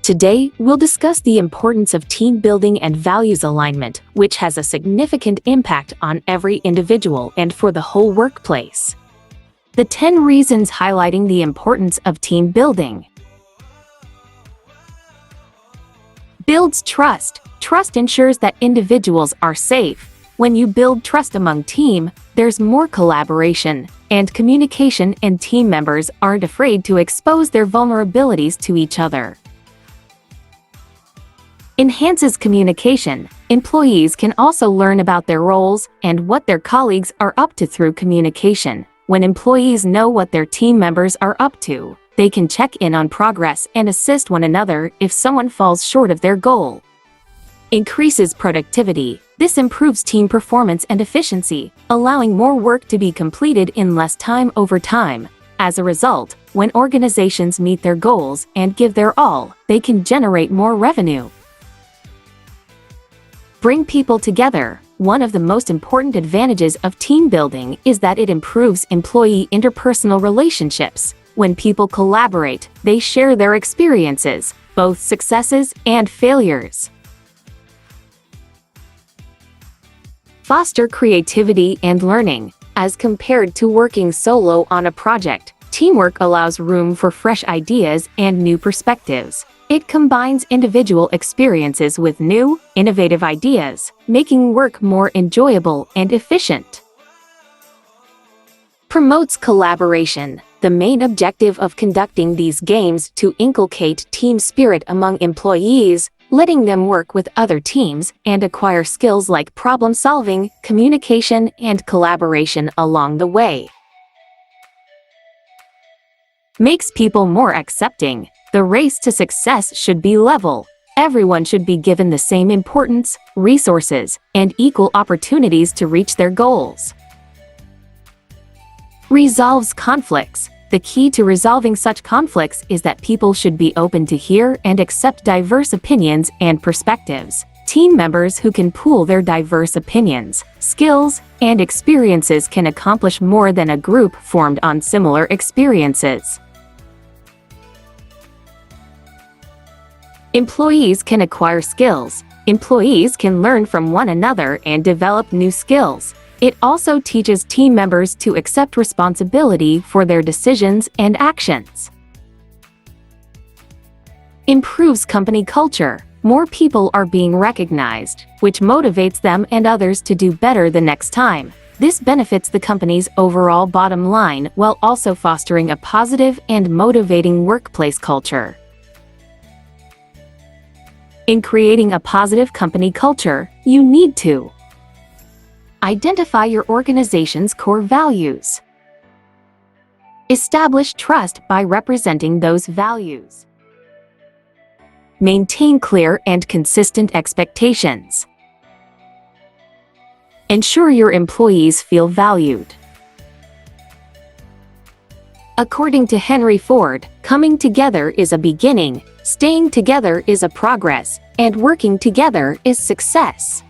Today, we'll discuss the importance of team building and values alignment, which has a significant impact on every individual and for the whole workplace. The 10 reasons highlighting the importance of team building. Builds trust. Trust ensures that individuals are safe. When you build trust among team, there's more collaboration and communication, and team members aren't afraid to expose their vulnerabilities to each other. Enhances communication. Employees can also learn about their roles and what their colleagues are up to through communication. When employees know what their team members are up to, they can check in on progress and assist one another if someone falls short of their goal. Increases productivity. This improves team performance and efficiency, allowing more work to be completed in less time over time. As a result, when organizations meet their goals and give their all, they can generate more revenue. Bring people together. One of the most important advantages of team building is that it improves employee interpersonal relationships. When people collaborate, they share their experiences, both successes and failures. Foster creativity and learning. As compared to working solo on a project, teamwork allows room for fresh ideas and new perspectives. It combines individual experiences with new, innovative ideas, making work more enjoyable and efficient. Promotes collaboration. The main objective of conducting these games to inculcate team spirit among employees, letting them work with other teams and acquire skills like problem solving, communication, and collaboration along the way. Makes people more accepting. The race to success should be level. Everyone should be given the same importance, resources, and equal opportunities to reach their goals. Resolves conflicts. The key to resolving such conflicts is that people should be open to hear and accept diverse opinions and perspectives. Team members who can pool their diverse opinions, skills, and experiences can accomplish more than a group formed on similar experiences. Employees can acquire skills. Employees can learn from one another and develop new skills. It also teaches team members to accept responsibility for their decisions and actions. Improves company culture. More people are being recognized, which motivates them and others to do better the next time. This benefits the company's overall bottom line while also fostering a positive and motivating workplace culture. In creating a positive company culture, you need to identify your organization's core values. Establish trust by representing those values. Maintain clear and consistent expectations. Ensure your employees feel valued. According to Henry Ford, coming together is a beginning, staying together is a progress, and working together is success.